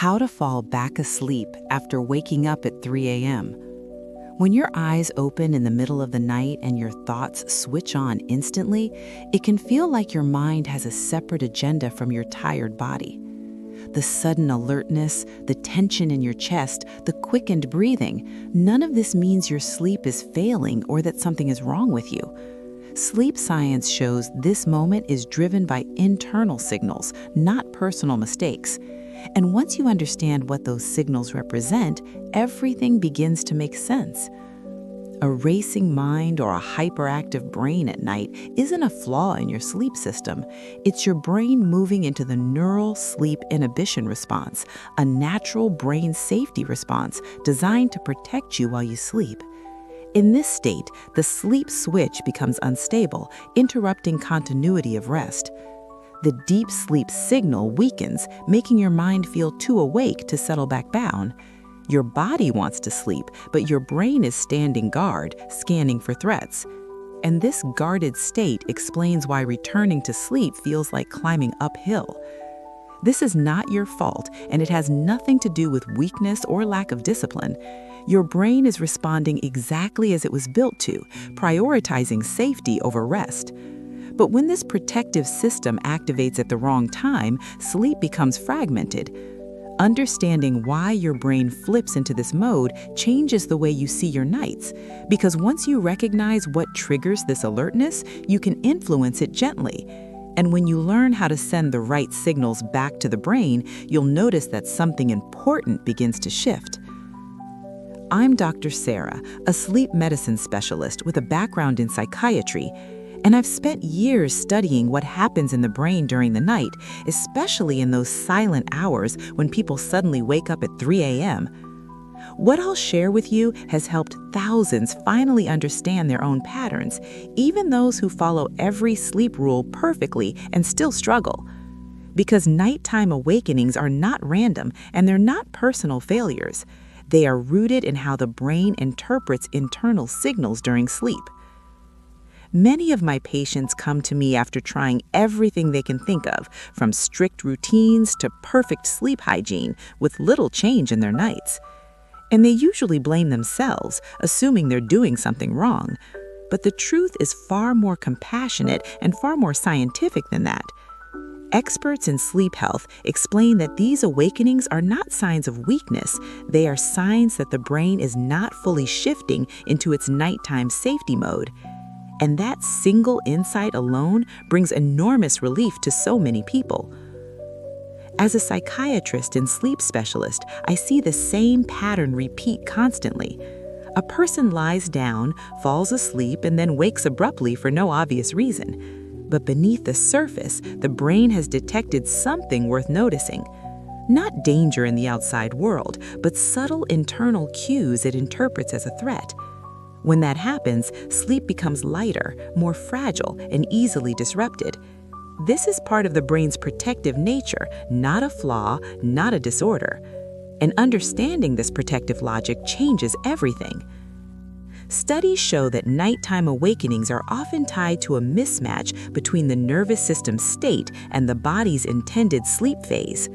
How to fall back asleep after waking up at 3 a.m. When your eyes open in the middle of the night and your thoughts switch on instantly, it can feel like your mind has a separate agenda from your tired body. The sudden alertness, the tension in your chest, the quickened breathing, none of this means your sleep is failing or that something is wrong with you. Sleep science shows this moment is driven by internal signals, not personal mistakes. And once you understand what those signals represent, everything begins to make sense. A racing mind or a hyperactive brain at night isn't a flaw in your sleep system. It's your brain moving into the Neural Sleep Inhibition Response, a natural brain safety response designed to protect you while you sleep. In this state, the sleep switch becomes unstable, interrupting continuity of rest. The deep sleep signal weakens, making your mind feel too awake to settle back down. Your body wants to sleep, but your brain is standing guard, scanning for threats. And this guarded state explains why returning to sleep feels like climbing uphill. This is not your fault, and it has nothing to do with weakness or lack of discipline. Your brain is responding exactly as it was built to, prioritizing safety over rest. But when this protective system activates at the wrong time, sleep becomes fragmented. Understanding why your brain flips into this mode changes the way you see your nights, because once you recognize what triggers this alertness, you can influence it gently. And when you learn how to send the right signals back to the brain, you'll notice that something important begins to shift. I'm Dr. Sarah, a sleep medicine specialist with a background in psychiatry, and I've spent years studying what happens in the brain during the night, especially in those silent hours when people suddenly wake up at 3 a.m. What I'll share with you has helped thousands finally understand their own patterns, even those who follow every sleep rule perfectly and still struggle. Because nighttime awakenings are not random and they're not personal failures. They are rooted in how the brain interprets internal signals during sleep. Many of my patients come to me after trying everything they can think of, from strict routines to perfect sleep hygiene, with little change in their nights. And they usually blame themselves, assuming they're doing something wrong. But the truth is far more compassionate and far more scientific than that. Experts in sleep health explain that these awakenings are not signs of weakness. They are signs that the brain is not fully shifting into its nighttime safety mode. And that single insight alone brings enormous relief to so many people. As a psychiatrist and sleep specialist, I see the same pattern repeat constantly. A person lies down, falls asleep, and then wakes abruptly for no obvious reason. But beneath the surface, the brain has detected something worth noticing. Not danger in the outside world, but subtle internal cues it interprets as a threat. When that happens, sleep becomes lighter, more fragile, and easily disrupted. This is part of the brain's protective nature, not a flaw, not a disorder. And understanding this protective logic changes everything. Studies show that nighttime awakenings are often tied to a mismatch between the nervous system state and the body's intended sleep phase.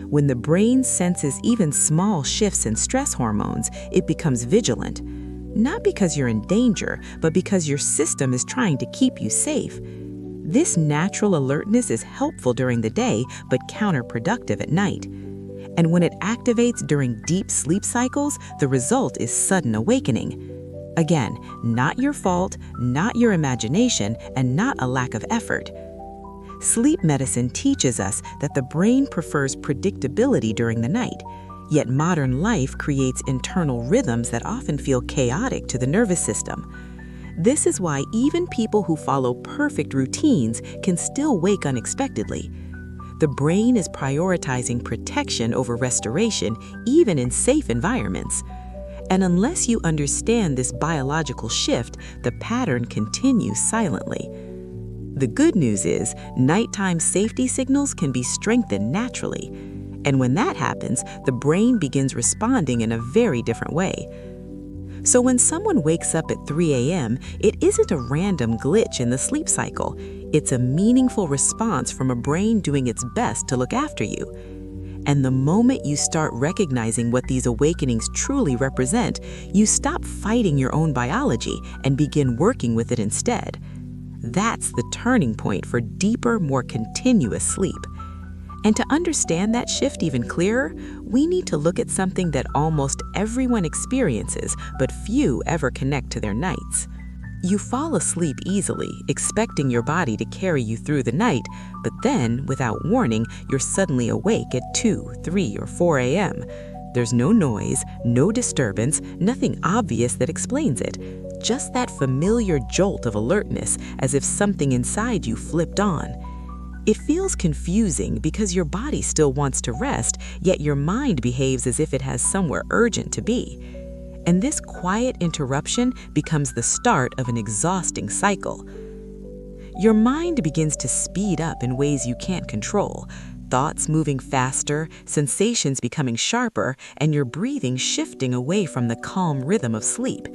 When the brain senses even small shifts in stress hormones, it becomes vigilant. Not because you're in danger, but because your system is trying to keep you safe. This natural alertness is helpful during the day, but counterproductive at night. And when it activates during deep sleep cycles, the result is sudden awakening. Again, not your fault, not your imagination, and not a lack of effort. Sleep medicine teaches us that the brain prefers predictability during the night. Yet modern life creates internal rhythms that often feel chaotic to the nervous system. This is why even people who follow perfect routines can still wake unexpectedly. The brain is prioritizing protection over restoration, even in safe environments. And unless you understand this biological shift, the pattern continues silently. The good news is, nighttime safety signals can be strengthened naturally. And when that happens, the brain begins responding in a very different way. So when someone wakes up at 3 a.m., it isn't a random glitch in the sleep cycle. It's a meaningful response from a brain doing its best to look after you. And the moment you start recognizing what these awakenings truly represent, you stop fighting your own biology and begin working with it instead. That's the turning point for deeper, more continuous sleep. And to understand that shift even clearer, we need to look at something that almost everyone experiences, but few ever connect to their nights. You fall asleep easily, expecting your body to carry you through the night, but then, without warning, you're suddenly awake at 2, 3, or 4 a.m. There's no noise, no disturbance, nothing obvious that explains it. Just that familiar jolt of alertness, as if something inside you flipped on. It feels confusing because your body still wants to rest, yet your mind behaves as if it has somewhere urgent to be. And this quiet interruption becomes the start of an exhausting cycle. Your mind begins to speed up in ways you can't control, thoughts moving faster, sensations becoming sharper, and your breathing shifting away from the calm rhythm of sleep.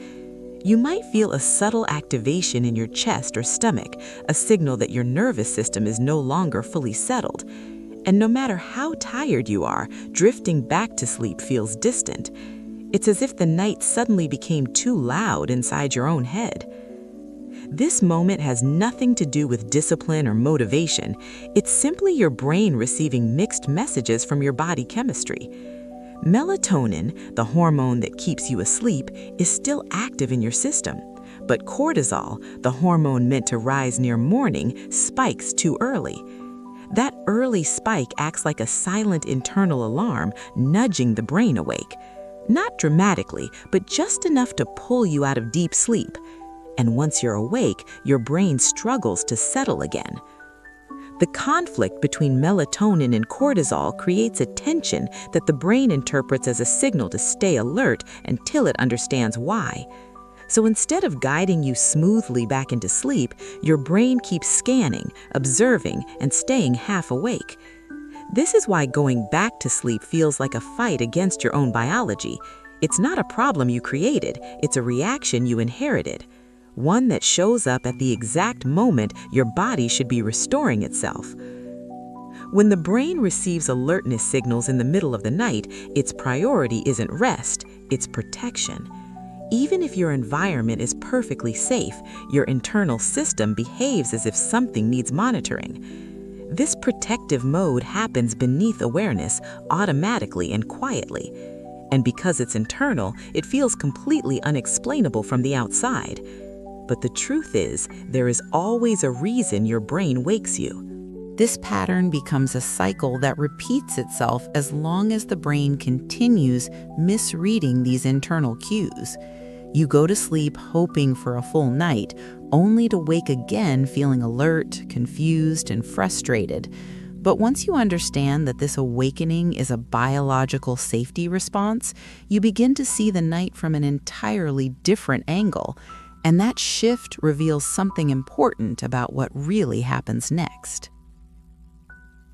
You might feel a subtle activation in your chest or stomach, a signal that your nervous system is no longer fully settled. And no matter how tired you are, drifting back to sleep feels distant. It's as if the night suddenly became too loud inside your own head. This moment has nothing to do with discipline or motivation. It's simply your brain receiving mixed messages from your body chemistry. Melatonin, the hormone that keeps you asleep, is still active in your system. But cortisol, the hormone meant to rise near morning, spikes too early. That early spike acts like a silent internal alarm, nudging the brain awake. Not dramatically, but just enough to pull you out of deep sleep. And once you're awake, your brain struggles to settle again. The conflict between melatonin and cortisol creates a tension that the brain interprets as a signal to stay alert until it understands why. So instead of guiding you smoothly back into sleep, your brain keeps scanning, observing, and staying half awake. This is why going back to sleep feels like a fight against your own biology. It's not a problem you created, it's a reaction you inherited. One that shows up at the exact moment your body should be restoring itself. When the brain receives alertness signals in the middle of the night, its priority isn't rest, it's protection. Even if your environment is perfectly safe, your internal system behaves as if something needs monitoring. This protective mode happens beneath awareness, automatically and quietly. And because it's internal, it feels completely unexplainable from the outside. But the truth is, there is always a reason your brain wakes you. This pattern becomes a cycle that repeats itself as long as the brain continues misreading these internal cues. You go to sleep hoping for a full night, only to wake again feeling alert, confused, and frustrated. But once you understand that this awakening is a biological safety response, you begin to see the night from an entirely different angle. And that shift reveals something important about what really happens next.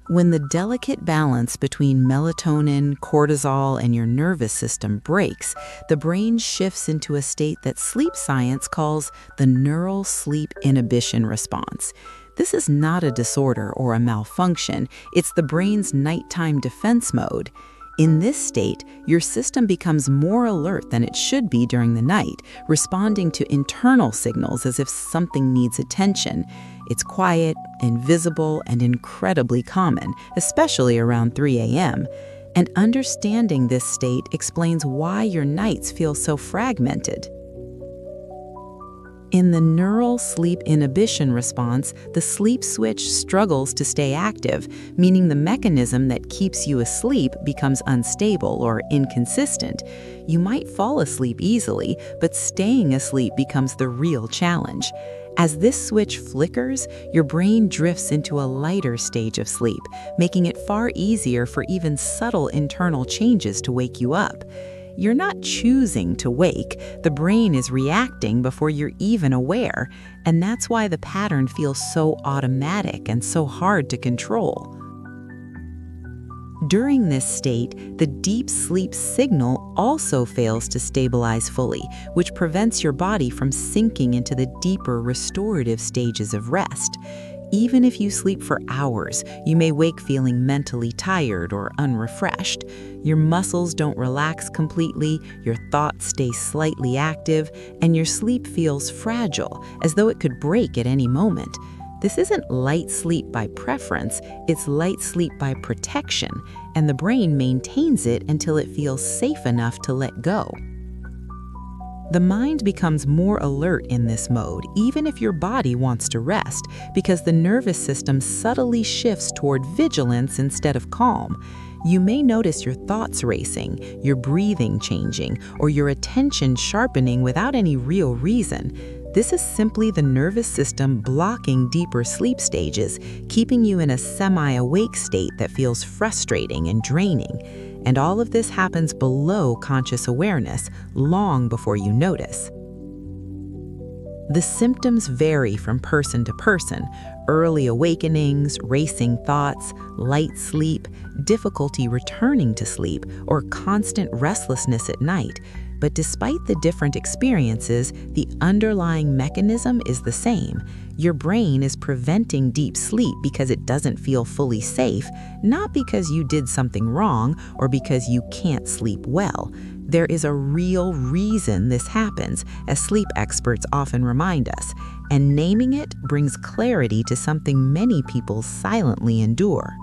When the delicate balance between melatonin, cortisol, and your nervous system breaks, the brain shifts into a state that sleep science calls the Neural Sleep Inhibition Response. This is not a disorder or a malfunction, it's the brain's nighttime defense mode. In this state, your system becomes more alert than it should be during the night, responding to internal signals as if something needs attention. It's quiet, invisible, and incredibly common, especially around 3 a.m. And understanding this state explains why your nights feel so fragmented. In the neural sleep inhibition response, the sleep switch struggles to stay active, meaning the mechanism that keeps you asleep becomes unstable or inconsistent. You might fall asleep easily, but staying asleep becomes the real challenge. As this switch flickers, your brain drifts into a lighter stage of sleep, making it far easier for even subtle internal changes to wake you up. You're not choosing to wake, the brain is reacting before you're even aware, and that's why the pattern feels so automatic and so hard to control. During this state, the deep sleep signal also fails to stabilize fully, which prevents your body from sinking into the deeper restorative stages of rest. Even if you sleep for hours, you may wake feeling mentally tired or unrefreshed. Your muscles don't relax completely, your thoughts stay slightly active, and your sleep feels fragile, as though it could break at any moment. This isn't light sleep by preference, it's light sleep by protection, and the brain maintains it until it feels safe enough to let go. The mind becomes more alert in this mode, even if your body wants to rest, because the nervous system subtly shifts toward vigilance instead of calm. You may notice your thoughts racing, your breathing changing, or your attention sharpening without any real reason. This is simply the nervous system blocking deeper sleep stages, keeping you in a semi-awake state that feels frustrating and draining. And all of this happens below conscious awareness, long before you notice. The symptoms vary from person to person: early awakenings, racing thoughts, light sleep, difficulty returning to sleep, or constant restlessness at night. But despite the different experiences, the underlying mechanism is the same. Your brain is preventing deep sleep because it doesn't feel fully safe, not because you did something wrong or because you can't sleep well. There is a real reason this happens, as sleep experts often remind us, and naming it brings clarity to something many people silently endure.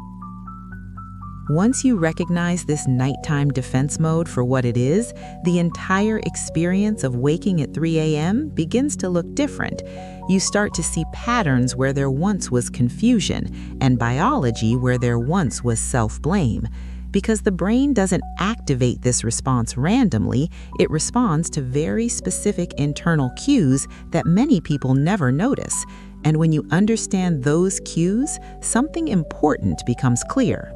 Once you recognize this nighttime defense mode for what it is, the entire experience of waking at 3 a.m. begins to look different. You start to see patterns where there once was confusion, and biology where there once was self-blame. Because the brain doesn't activate this response randomly, it responds to very specific internal cues that many people never notice. And when you understand those cues, something important becomes clear.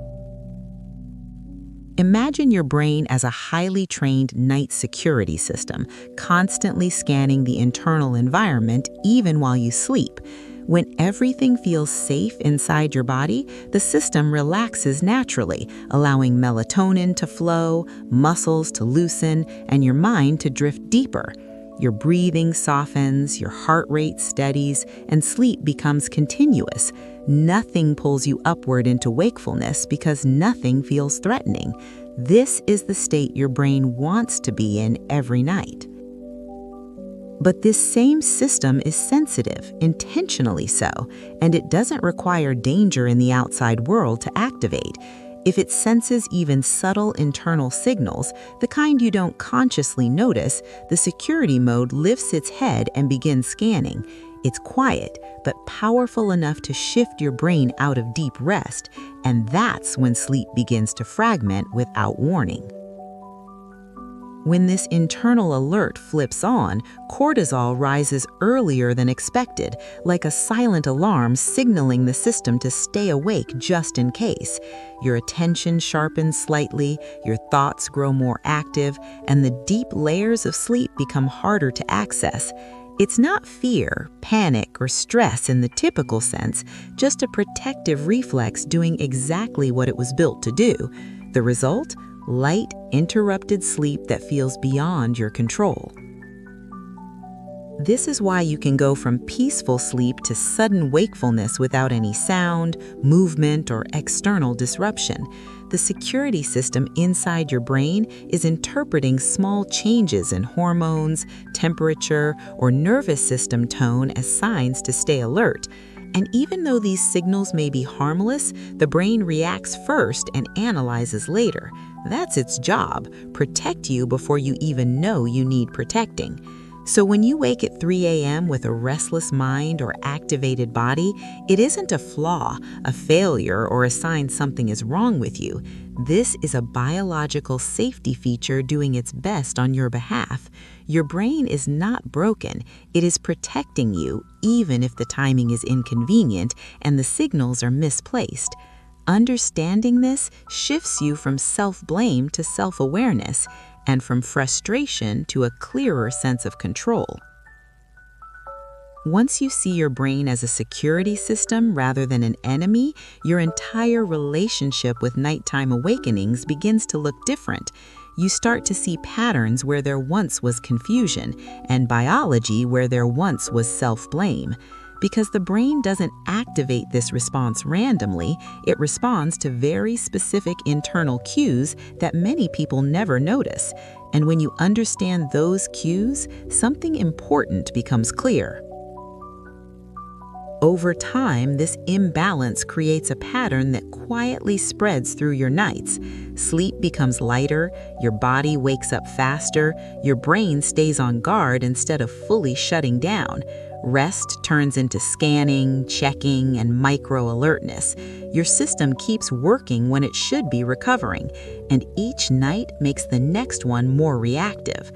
Imagine your brain as a highly trained night security system, constantly scanning the internal environment even while you sleep. When everything feels safe inside your body, the system relaxes naturally, allowing melatonin to flow, muscles to loosen, and your mind to drift deeper. Your breathing softens, your heart rate steadies, and sleep becomes continuous. Nothing pulls you upward into wakefulness because nothing feels threatening. This is the state your brain wants to be in every night. But this same system is sensitive, intentionally so, and it doesn't require danger in the outside world to activate. If it senses even subtle internal signals, the kind you don't consciously notice, the security mode lifts its head and begins scanning. It's quiet, but powerful enough to shift your brain out of deep rest, and that's when sleep begins to fragment without warning. When this internal alert flips on, cortisol rises earlier than expected, like a silent alarm signaling the system to stay awake just in case. Your attention sharpens slightly, your thoughts grow more active, and the deep layers of sleep become harder to access. It's not fear, panic, or stress in the typical sense, just a protective reflex doing exactly what it was built to do. The result? Light, interrupted sleep that feels beyond your control. This is why you can go from peaceful sleep to sudden wakefulness without any sound, movement, or external disruption. The security system inside your brain is interpreting small changes in hormones, temperature, or nervous system tone as signs to stay alert. And even though these signals may be harmless, the brain reacts first and analyzes later. That's its job, protect you before you even know you need protecting. So when you wake at 3 a.m. with a restless mind or activated body, it isn't a flaw, a failure, or a sign something is wrong with you. This is a biological safety feature doing its best on your behalf. Your brain is not broken. It is protecting you, even if the timing is inconvenient and the signals are misplaced. Understanding this shifts you from self-blame to self-awareness, and from frustration to a clearer sense of control. Once you see your brain as a security system rather than an enemy, your entire relationship with nighttime awakenings begins to look different. You start to see patterns where there once was confusion, and biology where there once was self-blame. Because the brain doesn't activate this response randomly, it responds to very specific internal cues that many people never notice. And when you understand those cues, something important becomes clear. Over time, this imbalance creates a pattern that quietly spreads through your nights. Sleep becomes lighter, your body wakes up faster, your brain stays on guard instead of fully shutting down. Rest turns into scanning, checking, and micro-alertness. Your system keeps working when it should be recovering, and each night makes the next one more reactive.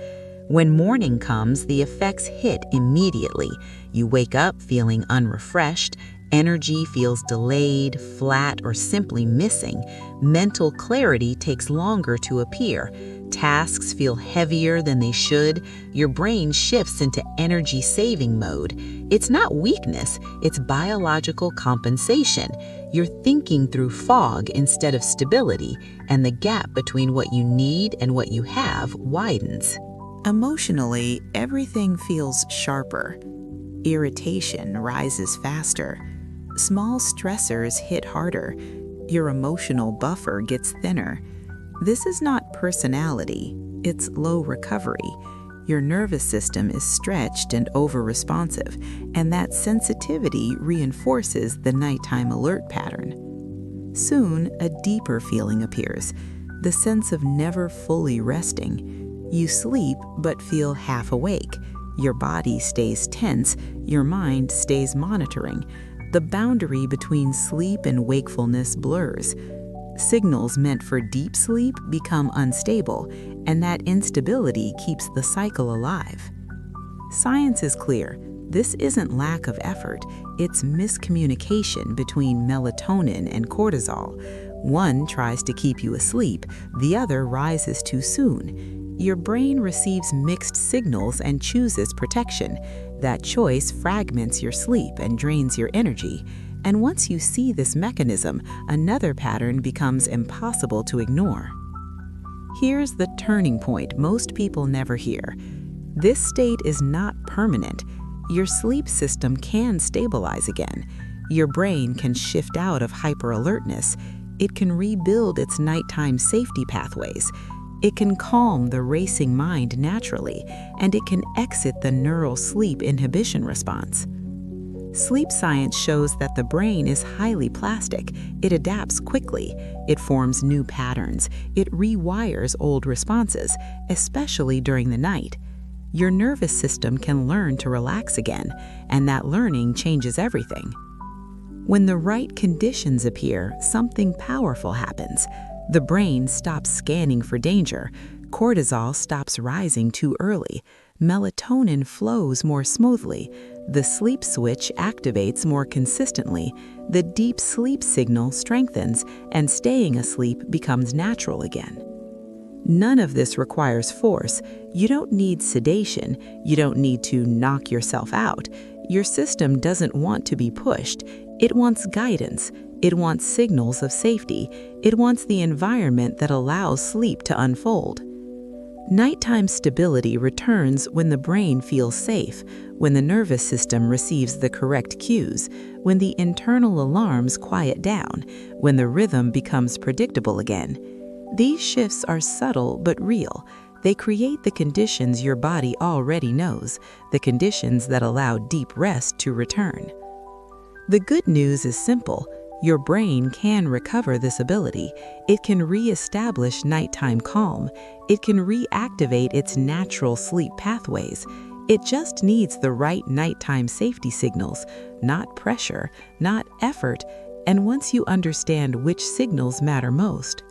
When morning comes, the effects hit immediately. You wake up feeling unrefreshed, energy feels delayed, flat, or simply missing. Mental clarity takes longer to appear. Tasks feel heavier than they should. Your brain shifts into energy-saving mode. It's not weakness, it's biological compensation. You're thinking through fog instead of stability, and the gap between what you need and what you have widens. Emotionally, everything feels sharper. Irritation rises faster. Small stressors hit harder. Your emotional buffer gets thinner. This is not personality, it's low recovery. Your nervous system is stretched and over-responsive, and that sensitivity reinforces the nighttime alert pattern. Soon, a deeper feeling appears, the sense of never fully resting. You sleep but feel half awake. Your body stays tense, your mind stays monitoring. The boundary between sleep and wakefulness blurs. Signals meant for deep sleep become unstable, and that instability keeps the cycle alive. Science is clear. This isn't lack of effort, it's miscommunication between melatonin and cortisol. One tries to keep you asleep, the other rises too soon. Your brain receives mixed signals and chooses protection. That choice fragments your sleep and drains your energy. And once you see this mechanism, another pattern becomes impossible to ignore. Here's the turning point most people never hear. This state is not permanent. Your sleep system can stabilize again. Your brain can shift out of hyperalertness. It can rebuild its nighttime safety pathways. It can calm the racing mind naturally, and it can exit the neural sleep inhibition response. Sleep science shows that the brain is highly plastic. It adapts quickly. It forms new patterns. It rewires old responses, especially during the night. Your nervous system can learn to relax again, and that learning changes everything. When the right conditions appear, something powerful happens. The brain stops scanning for danger. Cortisol stops rising too early. Melatonin flows more smoothly. The sleep switch activates more consistently. The deep sleep signal strengthens, and staying asleep becomes natural again. None of this requires force. You don't need sedation. You don't need to knock yourself out. Your system doesn't want to be pushed. It wants guidance. It wants signals of safety. It wants the environment that allows sleep to unfold. Nighttime stability returns when the brain feels safe, when the nervous system receives the correct cues, when the internal alarms quiet down, when the rhythm becomes predictable again. These shifts are subtle but real. They create the conditions your body already knows, the conditions that allow deep rest to return. The good news is simple. Your brain can recover this ability. It can re-establish nighttime calm. It can reactivate its natural sleep pathways. It just needs the right nighttime safety signals, not pressure, not effort, and once you understand which signals matter most.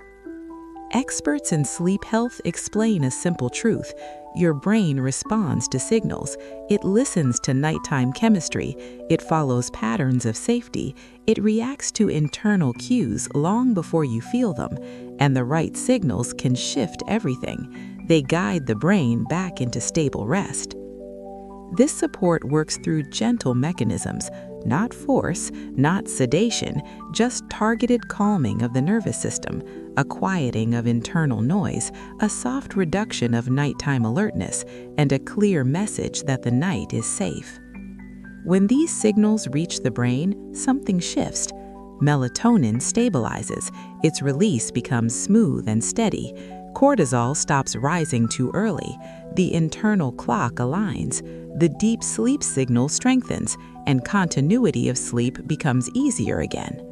Experts in sleep health explain a simple truth. Your brain responds to signals. It listens to nighttime chemistry. It follows patterns of safety. It reacts to internal cues long before you feel them. And the right signals can shift everything. They guide the brain back into stable rest. This support works through gentle mechanisms, not force, not sedation, just targeted calming of the nervous system, a quieting of internal noise, a soft reduction of nighttime alertness, and a clear message that the night is safe. When these signals reach the brain, something shifts. Melatonin stabilizes, its release becomes smooth and steady. Cortisol stops rising too early, the internal clock aligns, the deep sleep signal strengthens, and continuity of sleep becomes easier again.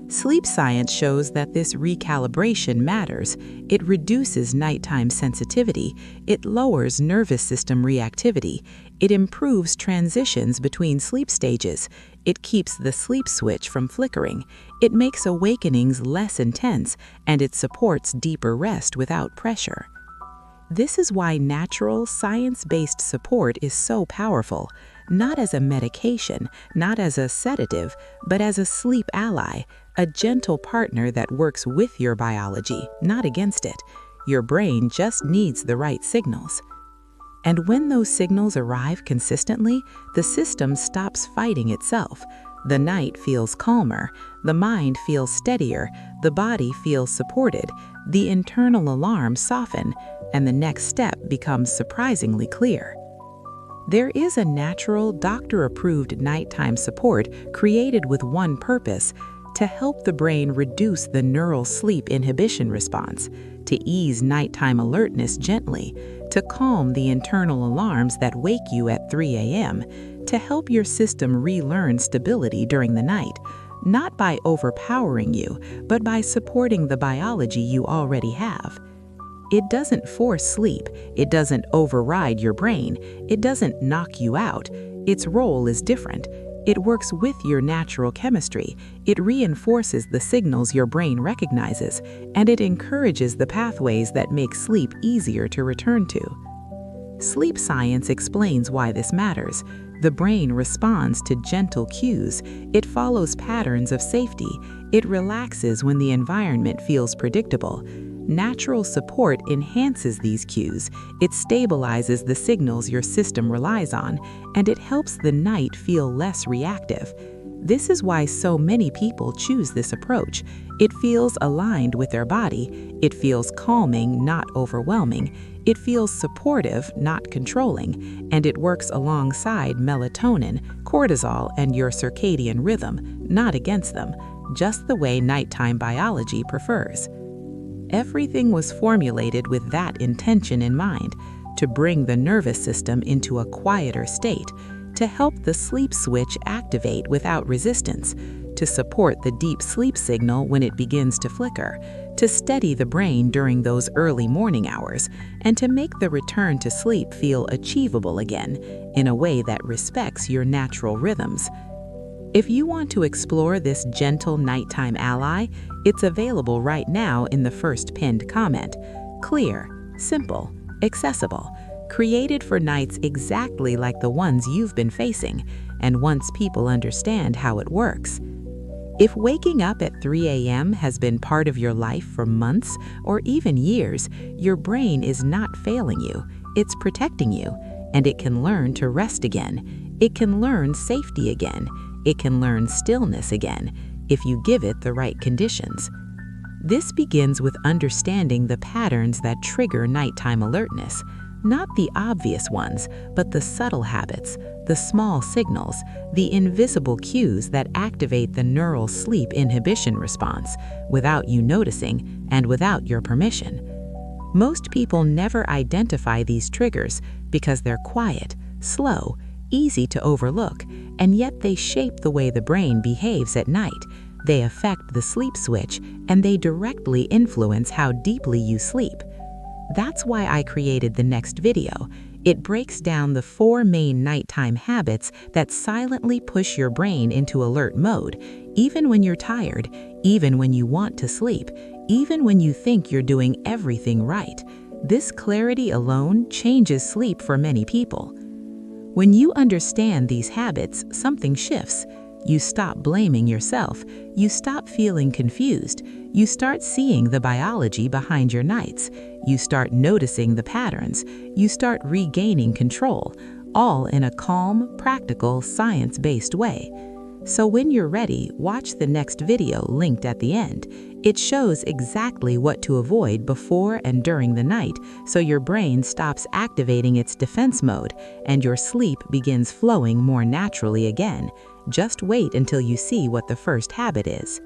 Sleep science shows that this recalibration matters. It reduces nighttime sensitivity, it lowers nervous system reactivity, it improves transitions between sleep stages, it keeps the sleep switch from flickering, it makes awakenings less intense, and it supports deeper rest without pressure. This is why natural, science-based support is so powerful, not as a medication, not as a sedative, but as a sleep ally, a gentle partner that works with your biology, not against it. Your brain just needs the right signals. And when those signals arrive consistently, the system stops fighting itself. The night feels calmer, the mind feels steadier, the body feels supported, the internal alarms soften, and the next step becomes surprisingly clear. There is a natural, doctor-approved nighttime support created with one purpose: to help the brain reduce the neural sleep inhibition response, to ease nighttime alertness gently, to calm the internal alarms that wake you at 3 a.m., to help your system relearn stability during the night, not by overpowering you, but by supporting the biology you already have. It doesn't force sleep, it doesn't override your brain, it doesn't knock you out. Its role is different. It works with your natural chemistry, it reinforces the signals your brain recognizes, and it encourages the pathways that make sleep easier to return to. Sleep science explains why this matters. The brain responds to gentle cues, it follows patterns of safety, it relaxes when the environment feels predictable. Natural support enhances these cues, it stabilizes the signals your system relies on, and it helps the night feel less reactive. This is why so many people choose this approach. It feels aligned with their body, it feels calming, not overwhelming, it feels supportive, not controlling, and it works alongside melatonin, cortisol, and your circadian rhythm, not against them, just the way nighttime biology prefers. Everything was formulated with that intention in mind, to bring the nervous system into a quieter state, to help the sleep switch activate without resistance, to support the deep sleep signal when it begins to flicker, to steady the brain during those early morning hours, and to make the return to sleep feel achievable again, in a way that respects your natural rhythms. If you want to explore this gentle nighttime ally, it's available right now in the first pinned comment. Clear, simple, accessible, created for nights exactly like the ones you've been facing, and once people understand how it works. If waking up at 3 a.m. has been part of your life for months or even years, your brain is not failing you, it's protecting you, and it can learn to rest again. It can learn safety again. It can learn stillness again, if you give it the right conditions. This begins with understanding the patterns that trigger nighttime alertness, not the obvious ones, but the subtle habits, the small signals, the invisible cues that activate the neural sleep inhibition response without you noticing and without your permission. Most people never identify these triggers because they're quiet, slow, easy to overlook, and yet they shape the way the brain behaves at night. They affect the sleep switch, and they directly influence how deeply you sleep. That's why I created the next video. It breaks down the 4 main nighttime habits that silently push your brain into alert mode, even when you're tired, even when you want to sleep, even when you think you're doing everything right. This clarity alone changes sleep for many people. When you understand these habits, something shifts. You stop blaming yourself. You stop feeling confused. You start seeing the biology behind your nights. You start noticing the patterns. You start regaining control, all in a calm, practical, science-based way. So when you're ready, watch the next video linked at the end. It shows exactly what to avoid before and during the night, so your brain stops activating its defense mode and your sleep begins flowing more naturally again. Just wait until you see what the first habit is.